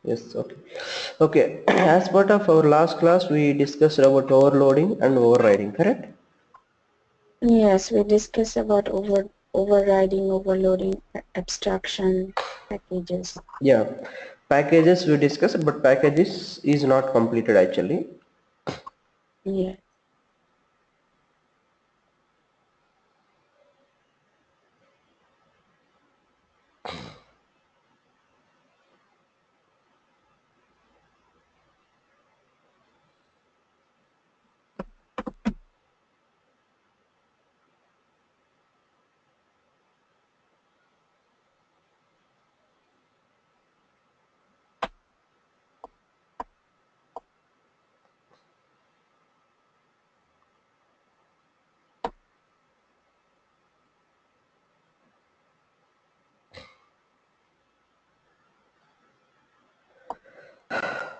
Yes, okay. Okay, as part of our last class we discussed about overloading and overriding, correct? Yes, we discussed about overriding, overloading, abstraction, packages. Yeah, packages we discussed, but packages is not completed actually. Yeah.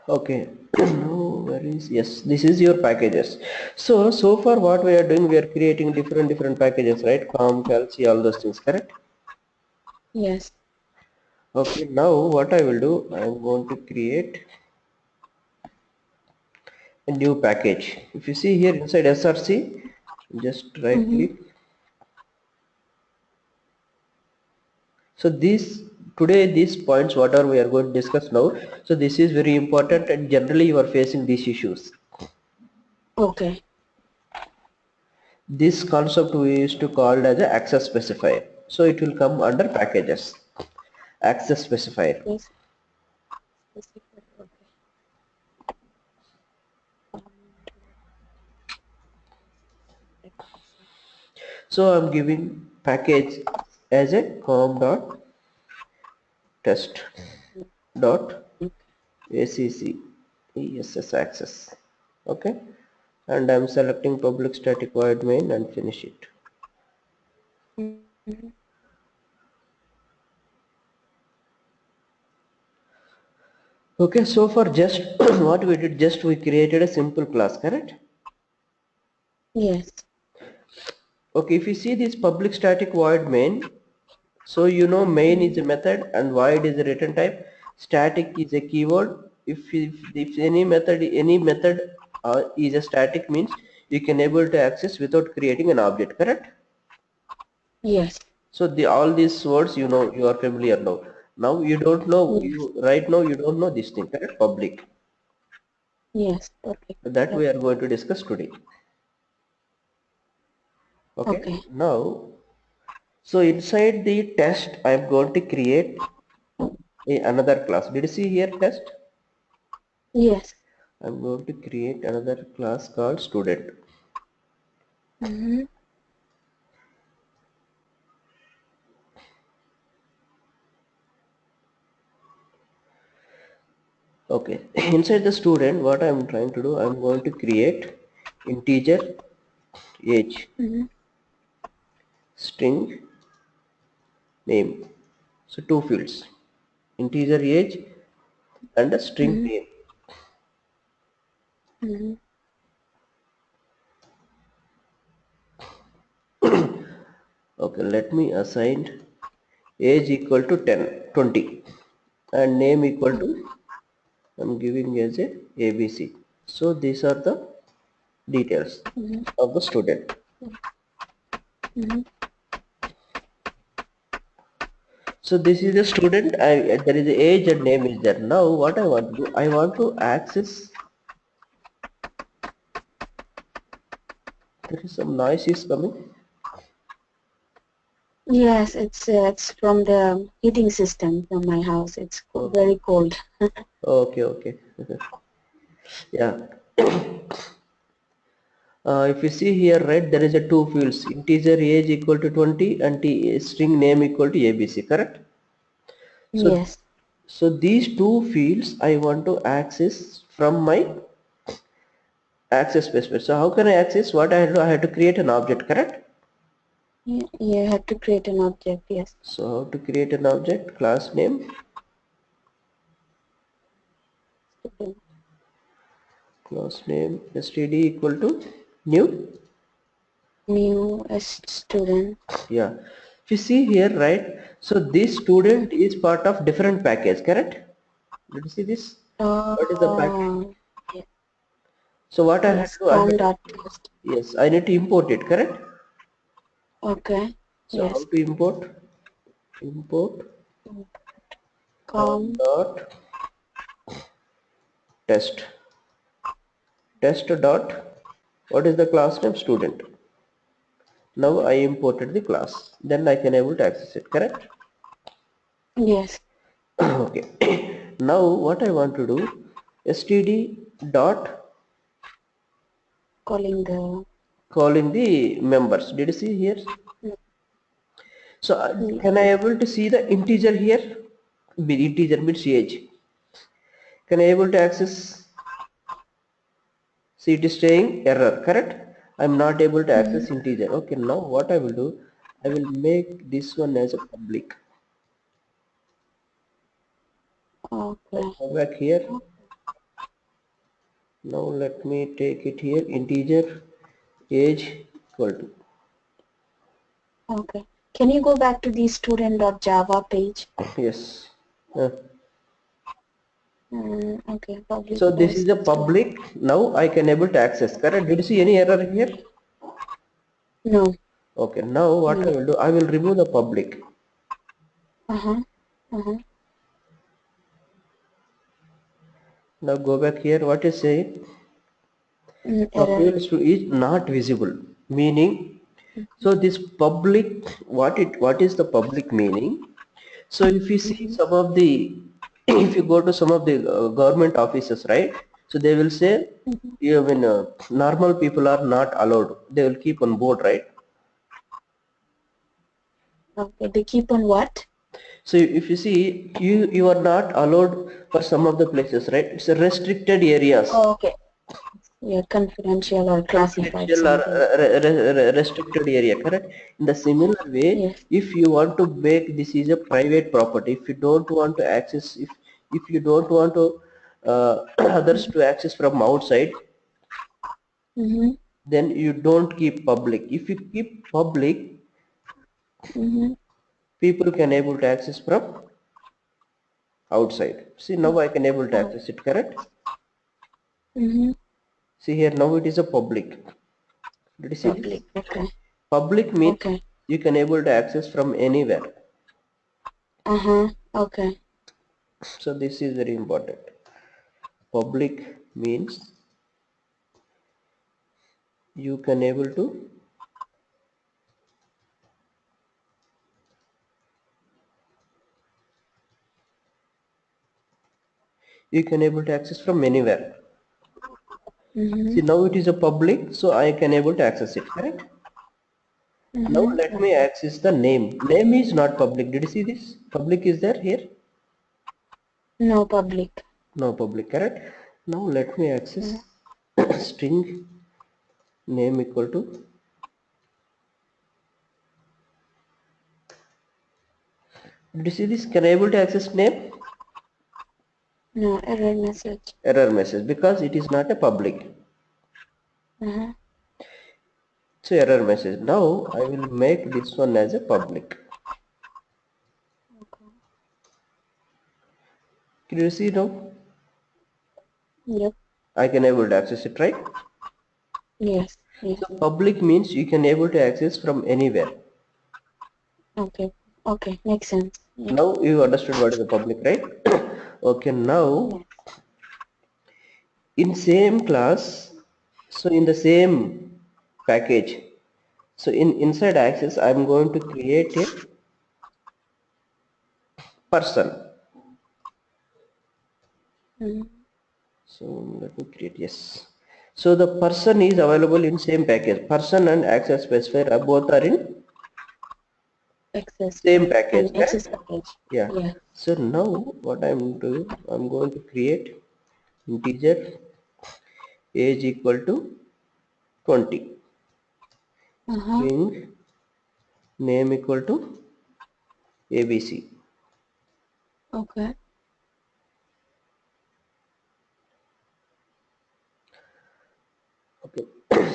Okay, now where is, yes, this is your packages. So far what we are doing, we are creating different packages, right? Com, calc, all those things, correct? Yes. Okay, now what I will do, I am going to create a new package. If you see here inside src, just right Mm-hmm. click. So these points whatever we are going to discuss now, so this is very important and generally you are facing these issues. Okay. This concept we used to call as a access specifier, so it will come under packages. Access specifier. Yes. Specifier. Okay. So I'm giving package as a com dot test dot acc ess access. Okay, and I'm selecting public static void main and finish it. Mm-hmm. Okay, so for just what we did, just we created a simple class, correct? Yes. Okay, if you see this public static void main, so you know main is Mm-hmm. a method and void is a return type. Static is a keyword. If any method is a static, means you can able to access without creating an object, correct? Yes. So the all these words you know, you are familiar now. Now you don't know, Yes. you right now you don't know this thing, correct? Public. Yes. Perfect. That Yep. we are going to discuss today. Okay, Okay. now so inside the test I am going to create another class. Did you see here test? Yes. I am going to create another class called student. Mm-hmm. Okay, inside the student what I am trying to do, I am going to create integer age, Mm-hmm. string name. So two fields, integer age and a string Mm-hmm. name. Mm-hmm. Okay, let me assign age equal to 20 and name equal to, I'm giving as a ABC. So these are the details Mm-hmm. of the student. Mm-hmm. So this is the student. There is the age and name is there. Now what I want to do, I want to access. There is some noise is coming. Yes, it's from the heating system from my house. It's Okay, very cold. okay. Yeah. If you see here, right, there is a two fields, integer age equal to 20 and string name equal to ABC, correct? So, Yes. so these two fields I want to access from my access specifier. So how can I access? What I have to do, I have to create an object, correct? You have to create an object. Yes. So how to create an object? Class name, Student. std equal to new. New as student. Yeah. If you see here, right, so this student is part of different package, correct? Did you see this? What is the package? Oh, yeah. So what I had Yes, to do, I com had, dot test. yes, I need to import it, correct? Okay. So how Yes. to import? Import com Com. dot test. Test dot, what is the class name? Student. Now I imported the class. Then I can able to access it, correct? Yes. Okay. Now what I want to do, std dot Calling the. calling the members. Did you see here? So Mm, can I able to see the integer here? Integer means age. Can I able to access? See, it is saying error, correct? I'm not able to mm, access integer. Okay, now what I will do, I will make this one as a public. okay. Go back here. Now let me take it here. Integer age equal to. Okay. Can you go back to the student.java page? Yes. Uh, Okay. Public so this is test a student. public. Now I can able to access. Correct? Did you see any error here? No. Okay. Now what I No. will do, I will remove the public. Uh-huh. Uh-huh. Now go back here. What is saying? Error. Fields to is not visible. Meaning, so this public, what is the public meaning? So if you see Mm-hmm. some of the, if you go to some of the government offices, right? So they will say, Mm-hmm. you mean normal people are not allowed. They will keep on board, right? Okay. They keep on what? So if you see, you are not allowed for some of the places, right? It's a restricted areas. Oh, okay. Yeah, confidential or classified Confidential or something. restricted area, correct? In the similar way, Yes. if you want to make this is a private property, if you don't want to access, if you don't want to others to access from outside, Mm-hmm. then you don't keep public. If you keep public, Mm-hmm. people can able to access from outside. See, now I can able to Oh. access it, correct? Mm-hmm. See here, now it is a public. Did you see this? Public. Okay. Public means Okay. you can able to access from anywhere. Uh-huh. Okay. So this is very important. Public means you can able to access from anywhere. Mm-hmm. See, now it is a public, so I can able to access it, correct? Now Mm-hmm. let me Okay. access the name. Name is not public. Did you see this? Public is there here? No public. No public, correct? Now let me Mm-hmm. access string name equal to. Did you see this? Can I able to access name? No error message. Error message because it is not a public. Uh-huh. So error message. Now I will make this one as a public. Okay. Can you see now? Yep. I can able to access it, right? Yes. Yes. So public means you can able to access from anywhere. Okay. Okay. Makes sense. Yeah. Now you understood what is the public, right? Okay, now Yes. in same class, so in the same package, so in inside access, I'm going to create a person. Mm-hmm. So let me create, yes. So the person is available in same package. Person and access specifier both are in Access same pack package, and access correct? package. Yeah. Yeah. So now what I'm doing, I'm going to create integer age equal to 20, Uh-huh. string name equal to abc. Okay. Okay.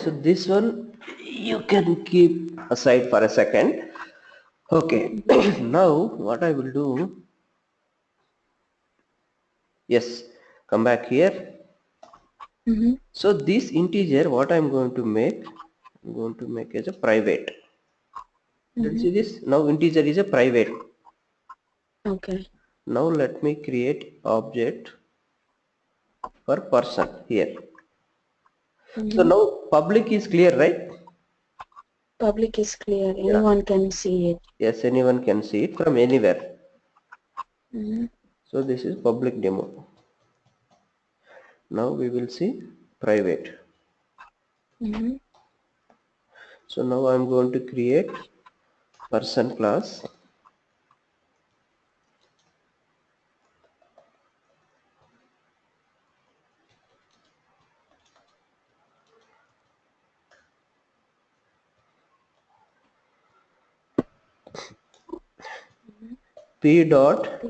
So this one you can keep aside for a second. Okay. Mm-hmm. Now what I will do, Yes, come back here. Mm-hmm. So this integer, what I'm going to make, I'm going to make as a private. Did you Mm-hmm. see this? Now integer is a private. Okay. Now let me create object for person here. So Mm-hmm. now public is clear, right? Public is clear. Yeah. Anyone can see it. Yes, anyone can see it from anywhere. Mm-hmm. So this is public demo. Now we will see private. Mm-hmm. So now I'm going to create person class. P dot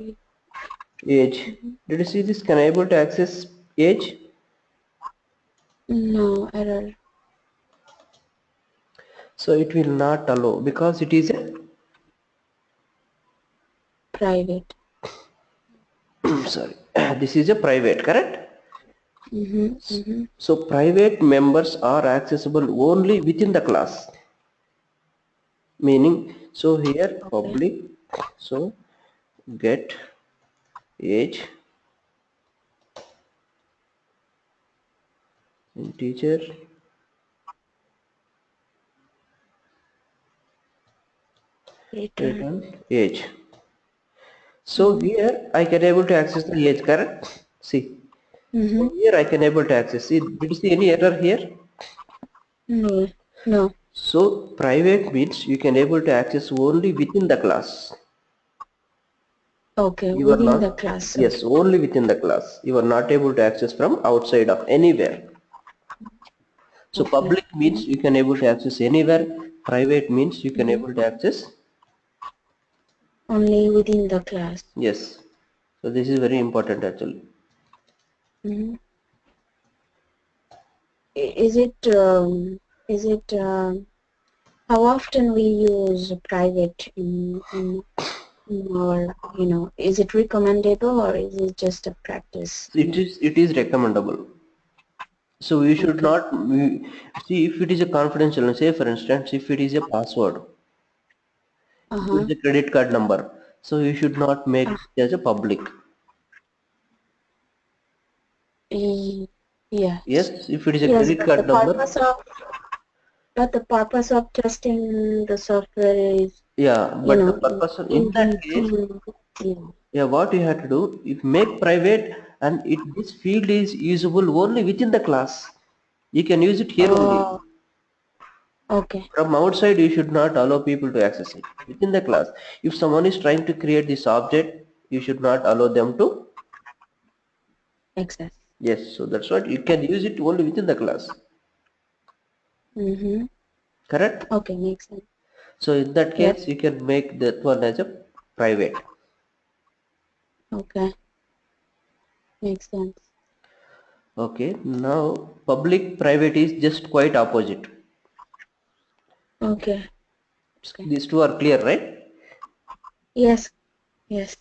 age. Mm-hmm. Did you see this? Can I able to access age? No error. So it will not allow because it is a Private. sorry. This is a private, correct? Mm-hmm. Mm-hmm. So private members are accessible only within the class. Meaning, so here Okay. public. So get age integer Return. return age. So Mm-hmm. here I can able to access the age, correct? See. Mm-hmm. So here I can able to access. See, did you see any error here? No. No. So private means you can able to access only within the class. Okay. You are Within the not, class. yes, Okay. only within the class. You are not able to access from outside of anywhere. So Okay. public means you can able to access anywhere. Private means you can Mm-hmm. able to access. Only within the class. Yes. So this is very important actually. Mm-hmm. Is it is it how often we use private in our, is it recommendable or is it just a practice? It is recommendable. So you should Okay. not see if it is a confidential. Say for instance, if it is a password, if it Uh-huh. is a credit card number, so you should not make Uh, it as a public. yes. Yes, if it is a Yes, credit card number, but the purpose of testing the software is, yeah. But the purpose in that using case, to, yeah. yeah, what you have to do, if make private and this field is usable only within the class, you can use it here only. Oh, okay. From outside, you should not allow people to access it. Within the class, if someone is trying to create this object, you should not allow them to. Access. Yes, so that's what you can use it only within the class. Mm-hmm. Correct? Okay, makes sense. So in that Yep. case, you can make that one as a private. Okay, makes sense. Okay, now public private is just quite opposite. Okay. Okay. These two are clear, right? Yes. Yes.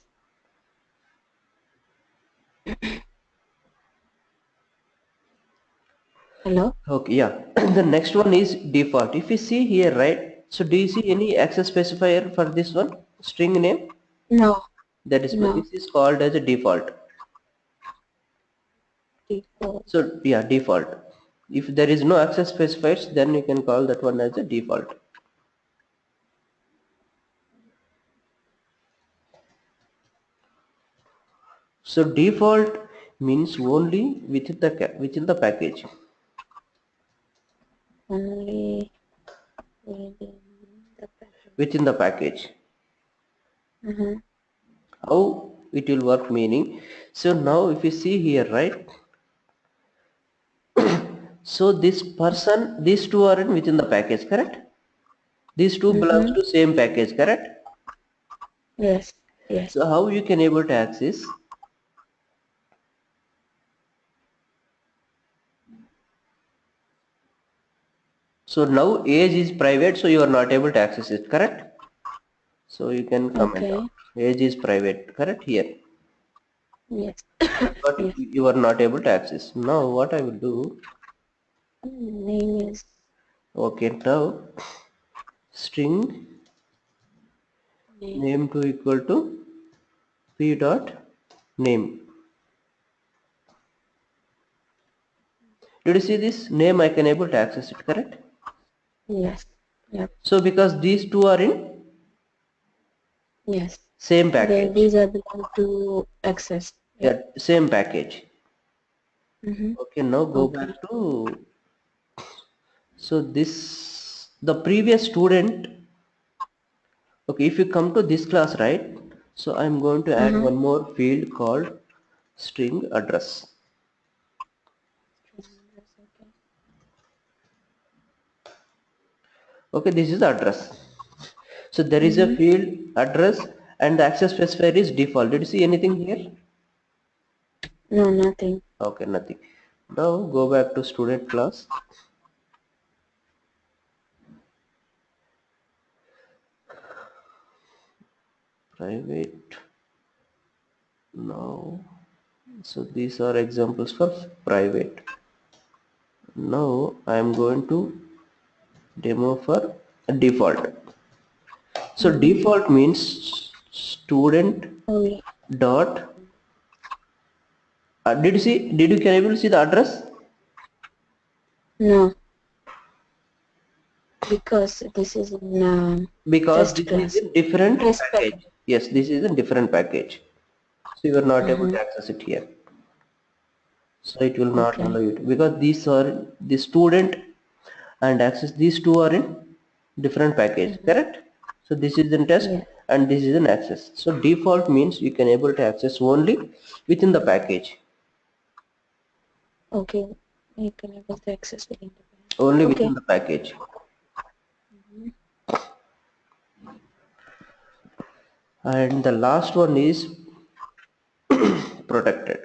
Hello? Okay, yeah. The next one is default. If you see here, right? So do you see any access specifier for this one? String name? No. That is, No. this is called as a default. Default. So yeah, default. If there is no access specifiers, then you can call that one as a default. So default means only within the package. Only within the package. Within the package. Mm-hmm. How it will work meaning? So now if you see here, right? So this person, these two are in within the package, correct? These two belongs Mm-hmm. to same package, correct? Yes. Yes. So how you can able to access? So now age is private, so you are not able to access it, correct? So you can comment Okay. out. Age is private, correct here. Yes. but Yes. you are not able to access. Now what I will do, Name is okay, now string name. name to equal to p dot name. Did you see this name? I can able to access it, correct? Yes. Yep. So because these two are in Yes. same package, These are belong to access. Yep. yeah, same package. Mm-hmm. Okay, now go Okay. back to, so this, the previous student, okay, if you come to this class, right? So I'm going to add Uh-huh. one more field called string address. Okay. Okay, this is the address. So there is a Mm-hmm. field address and the access specifier is default. Did you see anything here? No, nothing. Okay, nothing. Now go back to student class, private. Now, so these are examples for private. Now I am going to demo for default. So Mm-hmm. default means student Oh, yeah. dot. Did you see? Did you can able to see the address? No, because this is in Because test this is class. a different Test package. package. Yes, this is a different package. So you are not able Mm-hmm. to access it here. So it will not Okay. allow you to, because these are the student and access, these two are in different package, Mm-hmm. correct? So this is in test Yeah. and this is in access. So default means you can able to access only within the package, Okay. You can able to access within the page. only within Okay. the package. Mm-hmm. And the last one is protected.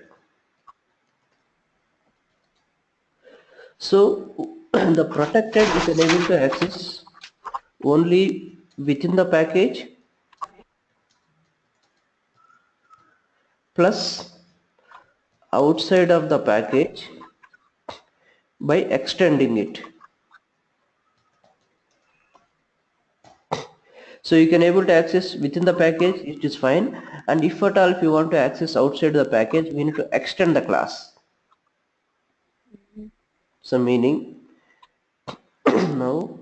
So the protected you can able to access only within the package plus outside of the package by extending it. So you can able to access within the package, it is fine, and if at all if you want to access outside the package, we need to extend the class. So meaning now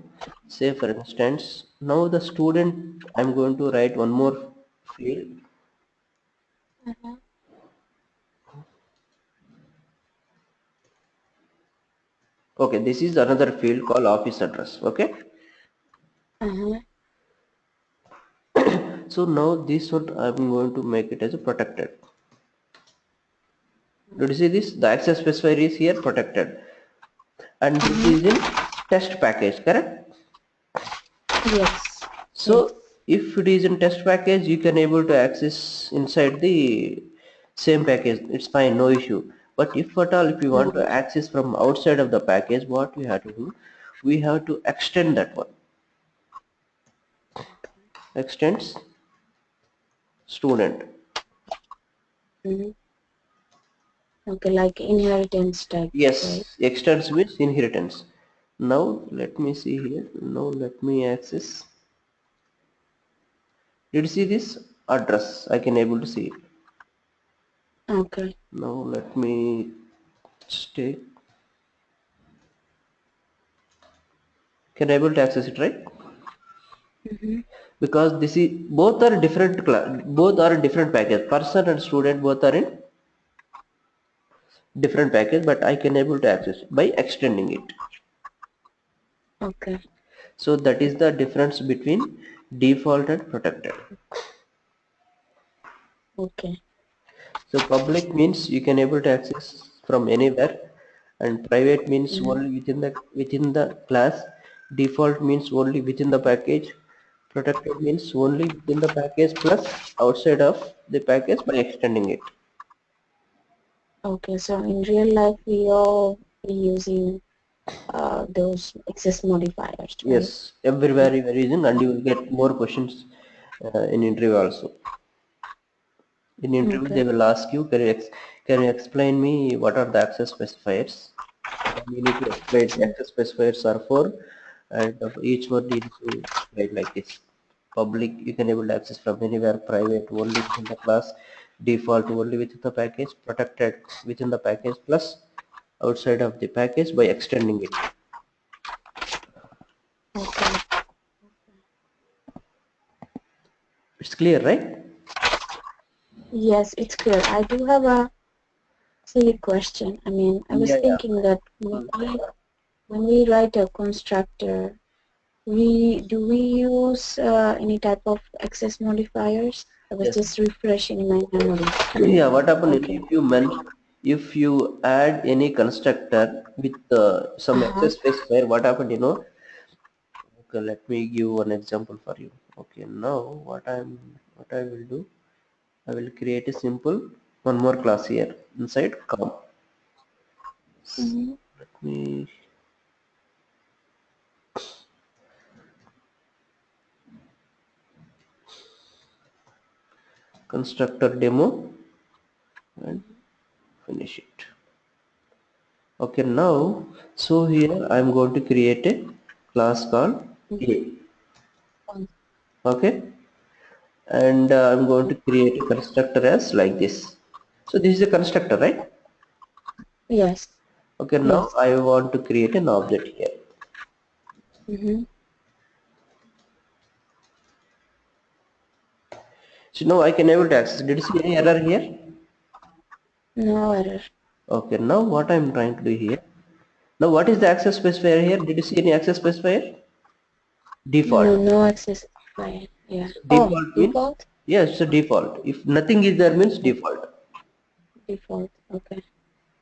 say for instance, now the student, I'm going to write one more field. Uh-huh. Okay, this is another field called office address. Okay, Uh-huh. so now this one I'm going to make it as a protected. Did you see this? The access specifier is here protected, and this Uh-huh. is in test package, correct? Yes. Yes. So if it is in test package, you can able to access inside the same package. It's fine, no issue. But if at all, if you want Mm-hmm. to access from outside of the package, what we have to do? We have to extend that one. Okay. Extends student. Mm-hmm. Okay, like inheritance type, right? Yes, extends means inheritance. Now let me see here. Now let me access. Did you see this address? I can able to see it. Okay. Now let me stay. Can able to access it, right? Mm-hmm. Because this is both are different class, both are in different package, person and student both are in different package, but I can able to access by extending it. Okay. So that is the difference between default and protected. Okay. So public means you can able to access from anywhere, and private means Mm-hmm. only within the class. Default means only within the package. Protected means only within the package plus outside of the package by extending it. Okay. So in real life, we all be using those access modifiers, right? Yes, everywhere you are using, and you will get more questions in interview also. In interview, they Okay. will ask you, can you explain me what are the access specifiers? Then you need to explain the Mm. access specifiers are for, and each one you need to explain like this. Public, you can able to access from anywhere. Private, only within the class. Default, only within the package. Protected, within the package, plus outside of the package by extending it. Okay. It's clear, right? Yes, it's clear. I do have a silly question. I mean, I was Yeah, yeah. thinking that Hmm. when we write a constructor, we use any type of access modifiers? I was Yes. just refreshing my memory. Yeah, what happen Okay. if you add any constructor with some Uh-huh. access specifier, what happened, okay, let me give one example for you. Okay, now what I will do, I will create a simple one more class here inside com. Mm-hmm. Let me constructor demo and finish it. Okay, now so here I am going to create a class called Mm-hmm. A. Okay, and I'm going to create a constructor as like this. So this is a constructor, right? Yes. Okay, now Yes. I want to create an object here. Mm-hmm. So now I can able to access. Did you see any error here? No error. Okay, now what I'm trying to do here. Now what is the access specifier here? Did you see any access specifier? No, Default. no access file. Yeah. So Oh, default means, default? yes, so default. If nothing is there means Okay. default. Default. Okay.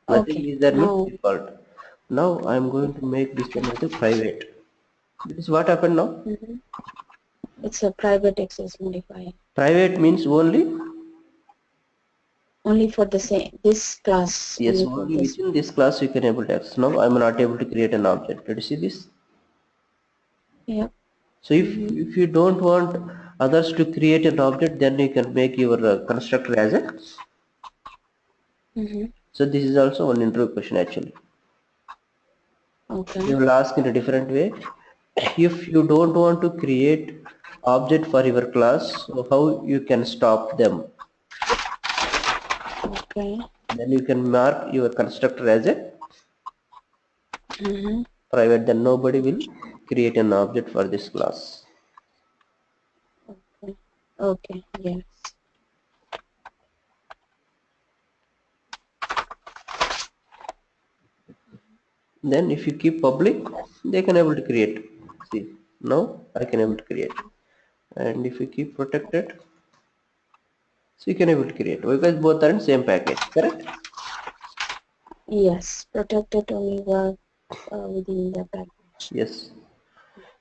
Nothing Okay. is there means Now. default. Now I'm going to make this one as a private. This is what happened now. Mm-hmm. It's a private access modifier. Private means only, Only for the same this class. yes, Only for only this. within this class you can able to access. Now I'm not able to create an object. Did you see this? Yep. So Mm-hmm. if you don't want others to create an object, then you can make your constructor as a. Mm-hmm. So this is also one interview question actually. They Okay. will ask in a different way. If you don't want to create object for your class, so how you can stop them? Okay. Then you can mark your constructor as a Mm-hmm. private. Then nobody will create an object for this class. Okay. Okay. Yes. Then if you keep public, they can able to create. See, now I can able to create. And if you keep protected, so you can able to create because both are in same package, correct? Yes. Protected only work within the package. Yes.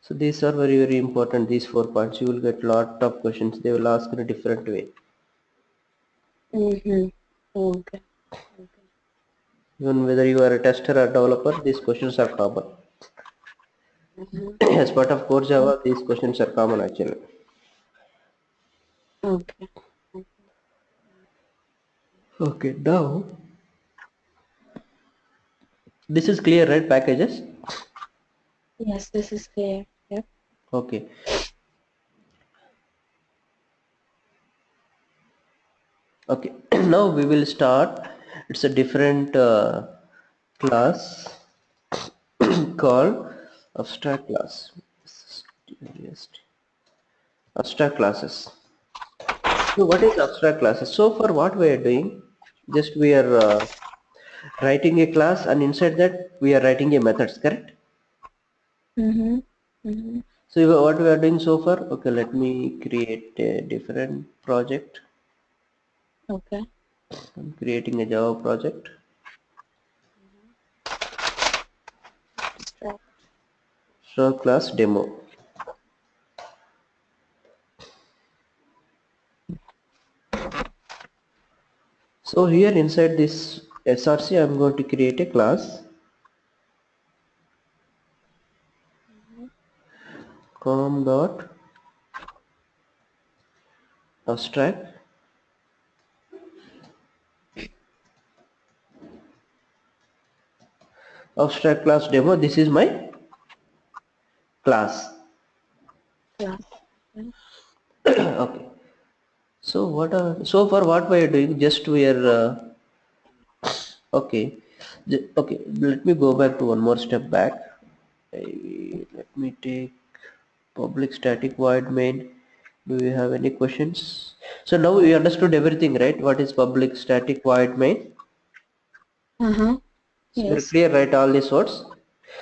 So these are very very important. These 4 points you will get lot of questions. They will ask in a different way. Mm-hmm. Okay. Okay. Even whether you are a tester or developer, these questions are common. Mm-hmm. As part of core Java, these questions are common actually. Okay. Okay. Okay, now this is clear, right? Packages. Yes, this is clear. Yep. Okay. Okay. Now we will start. It's a different class called abstract class. Abstract classes. So what is abstract classes? So for what we are doing, just we are writing a class and inside that we are writing a methods, correct? Mm-hmm. Mm-hmm. So what we are doing so far, okay, let me create a different project. Okay. I'm creating a Java project. Abstract. So class demo. So here inside this src I'm going to create a class Mm-hmm. com dot abstract abstract class demo. This is my class. Class. Okay. Okay. So what are so far what we are doing? Just we are okay. Okay. Let me go back to one more step back. Let me take public static void main. Do you have any questions? So now we understood everything, right? What is public static void main? Uh-huh. So we're Yes. clear, right? All these words.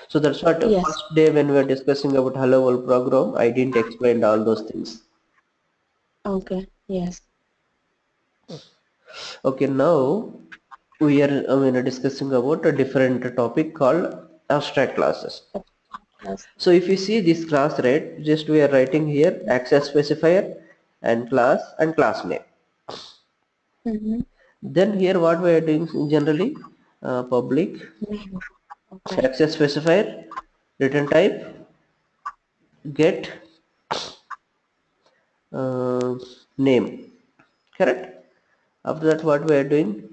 So that's what Yes. first day when we were discussing about hello world program, I didn't explain all those things. Okay. Yes. Okay, now we are discussing about a different topic called abstract classes. Yes. So if you see this class, right, just we are writing here access specifier and class name. Mm-hmm. Then here what we are doing generally, public Name. Okay. access specifier, return type, get uh, name, correct? After that what we are doing,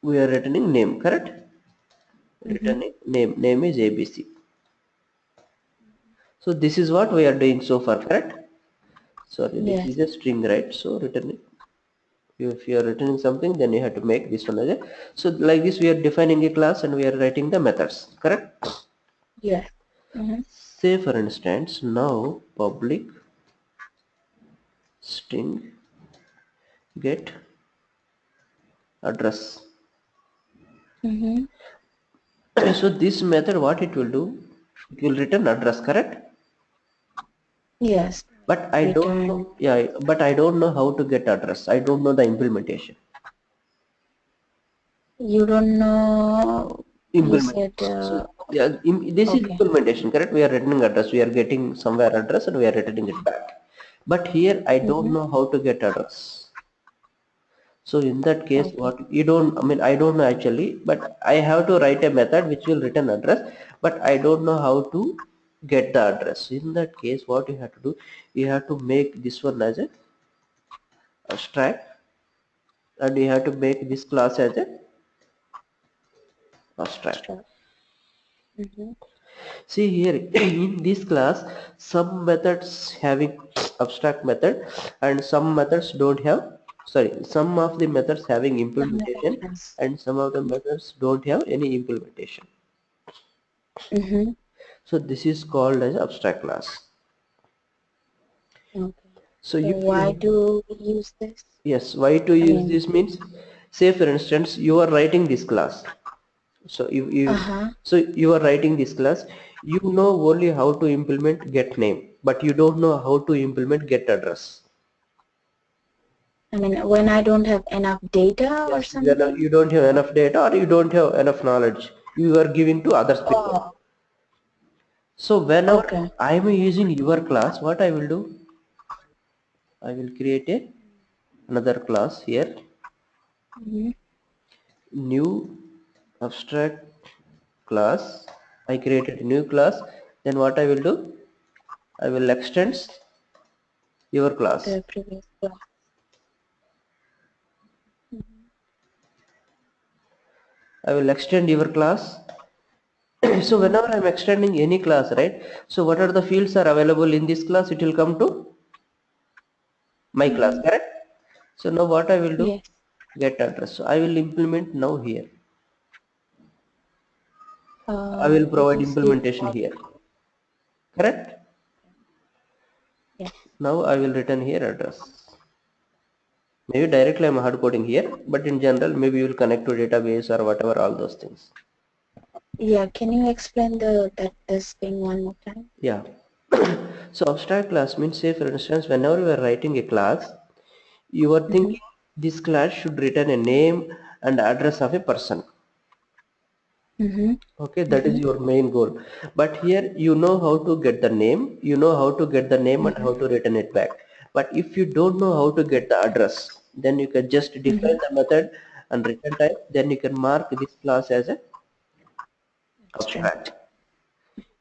we are returning name, correct? Mm-hmm. Returning name is ABC. So this is what we are doing so far, correct? Sorry, this Yes. is a string, right? So returning, if you are returning something, then you have to make this one as a, so like this we are defining a class and we are writing the methods, correct? Yes. Mm-hmm. Say for instance now public string get address. Mm-hmm. So this method what it will do, it will return address, correct? Yes. But I don't know, Return. yeah, but I don't know how to get address. I don't know the implementation. You don't know. You Implement. said. So yeah, this is Okay. implementation, correct? We are returning address. We are getting somewhere address and we are returning it back. But here I don't Mm-hmm. know how to get address. So in that case, Okay. what you don't, I mean, I don't know actually, but I have to write a method which will return address, but I don't know how to get the address. In that case, what you have to do, you have to make this one as a abstract and you have to make this class as a abstract. Sure. Mm-hmm. See here in this class some methods having abstract method and some methods don't have, sorry, some of the methods having implementation Yes. and some of the methods don't have any implementation. Mm-hmm. So this is called as abstract class. Okay. So So if why you, do we use this? yes, why to I use mean. this means, say for instance you are writing this class. So Uh-huh. you are writing this class, you know only how to implement get name, but you don't know how to implement get address. I mean, when I don't have enough data or Yes, when something. you don't have enough data or you don't have enough knowledge, you are giving to others people. Oh. So whenever Okay. I am using your class, what I will do, I will create a another class here, Mm-hmm. new abstract class. I created a new class. Then what I will do, I will extend your class. The previous class. Mm-hmm. I will extend your class. So Mm-hmm. whenever I am extending any class, right? So what are the fields are available in this class? It will come to my class, Mm-hmm. correct? So now what I will do, Yes. get address. So I will implement now here. I will This provide is the implementation here, correct? yes. Now I will return here address. Maybe directly I'm hard coding here, but in general maybe you will connect to database or whatever, all those things. Yeah. Can you explain this thing one more time? Yeah. So abstract class means, say for instance whenever you are writing a class, you are Mm-hmm. thinking this class should return a name and address of a person. Mm-hmm. Okay, that is Mm-hmm. your main goal. But here you know how to get the name, you know how to get the name and Mm-hmm. how to return it back. But if you don't know how to get the address, then you can just Mm-hmm. define the method and return type. Then you can mark this class as a abstract. Abstract.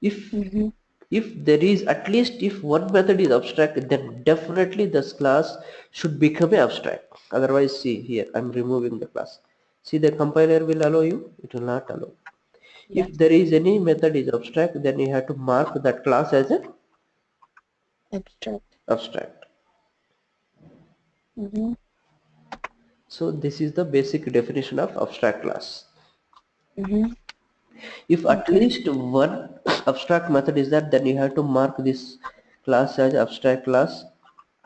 If Mm-hmm. there is at least if one method is abstract, then definitely this class should become a abstract. Otherwise, see here, I'm removing the class. See, the compiler will allow you, it will not allow. Yes. If there is any method is abstract, then you have to mark that class as a Abstract. abstract. Mm-hmm. So this is the basic definition of abstract class. Mm-hmm. If at Okay. least one abstract method is that, then you have to mark this class as abstract class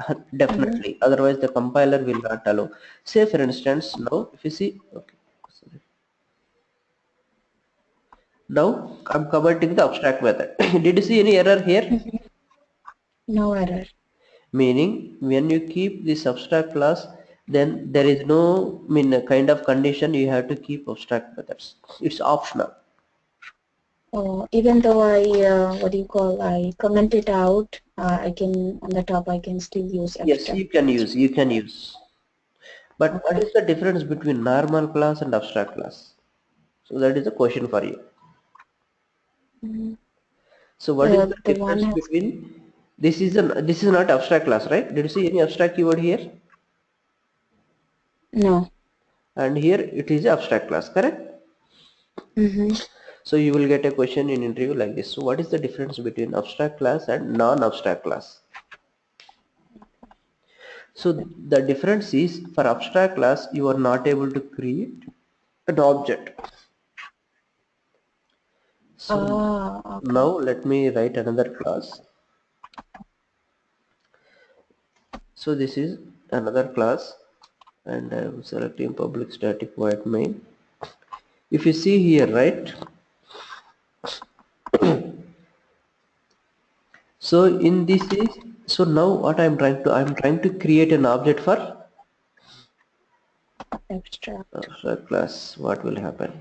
Mm-hmm. definitely. Otherwise, the compiler will not allow. Say for instance, now if you see, okay, sorry. Now I'm commenting the abstract method. Did you see any error here? Mm-hmm. No error. Meaning when you keep this abstract class, then there is no a kind of condition you have to keep abstract methods. It's optional. Oh, even though I, what do you call, I comment it out, I can, on the top, I can still use Yes, abstract. you can use. But what Okay. is the difference between normal class and abstract class? So that is a question for you. Mm-hmm. So what is the The one difference has, between this is not abstract class, right? Did you see any abstract keyword here? no. And here it is abstract class, correct? Mm-hmm. So you will get a question in interview like this. So what is the difference between abstract class and non-abstract class? So the difference is for abstract class you are not able to create an object. So Ah, now okay. let me write another class. So this is another class and I am selecting public static void main. If you see here, right? So in this is, so now what I'm trying to create an object for Abstract. abstract class. What will happen?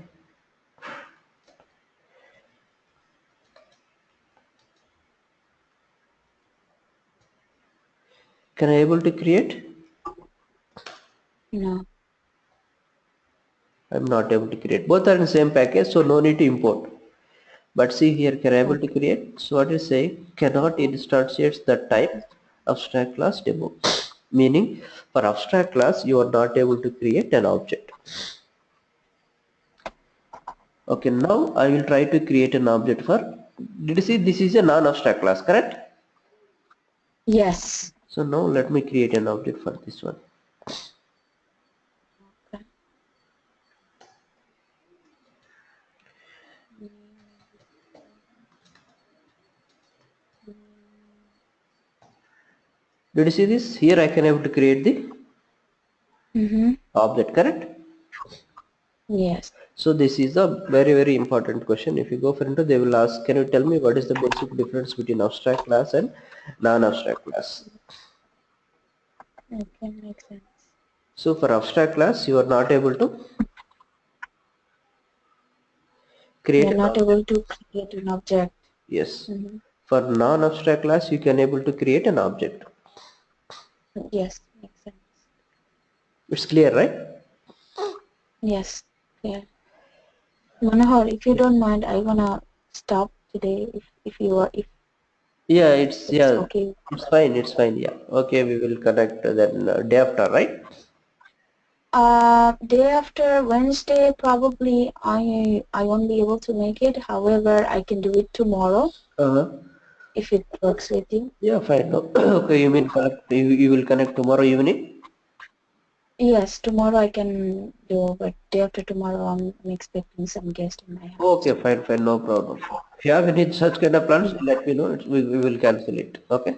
Can I able to create? No. I'm not able to create. Both are in the same package, so no need to import. But see here, can I able to Okay. create? So what is say? Cannot instantiates the type abstract class demo. Meaning for abstract class you are not able to create an object. Okay, now I will try to create an object for, did you see this is a non-abstract class, correct? Yes. So now let me create an object for this one. Okay. Did you see this? Here I can able to create the Mm-hmm. object, correct? Yes. So this is a very important question. If you go for into, they will ask, can you tell me what is the basic difference between abstract class and non-abstract class? Okay, makes sense. So for abstract class, you are not able to create You're an not object. able to create an object. Yes. Mm-hmm. For non-abstract class, you can able to create an object. Yes, makes sense. It's clear, right? Yes. Yeah. Manohar, if you don't mind, I wanna stop today if you are if Yeah, it's okay. it's fine. It's fine. Yeah. Okay, we will connect then day after, right? Day after Wednesday, probably I won't be able to make it. However, I can do it tomorrow Uh-huh. if it works with you. Yeah, fine. No. Okay, you mean connect, you will connect tomorrow evening? Yes, tomorrow I can do, but day after tomorrow I'm expecting some guest in my house. Okay, fine, no problem. If you have any such kind of plans, Yeah. let me know. We will cancel it. Okay?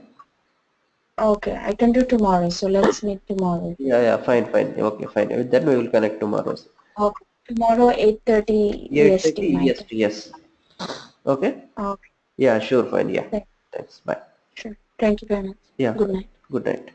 Okay, I can do tomorrow. So let's meet tomorrow. Yeah, fine. Okay, fine. Then we will connect tomorrow. Okay, tomorrow 8:30 EST 8:30 my time. EST, yes. Okay? Okay, Yeah, sure, fine. Yeah. thank- Thanks. Bye. sure. Thank you very much. Yeah, Good fine. night. Good night.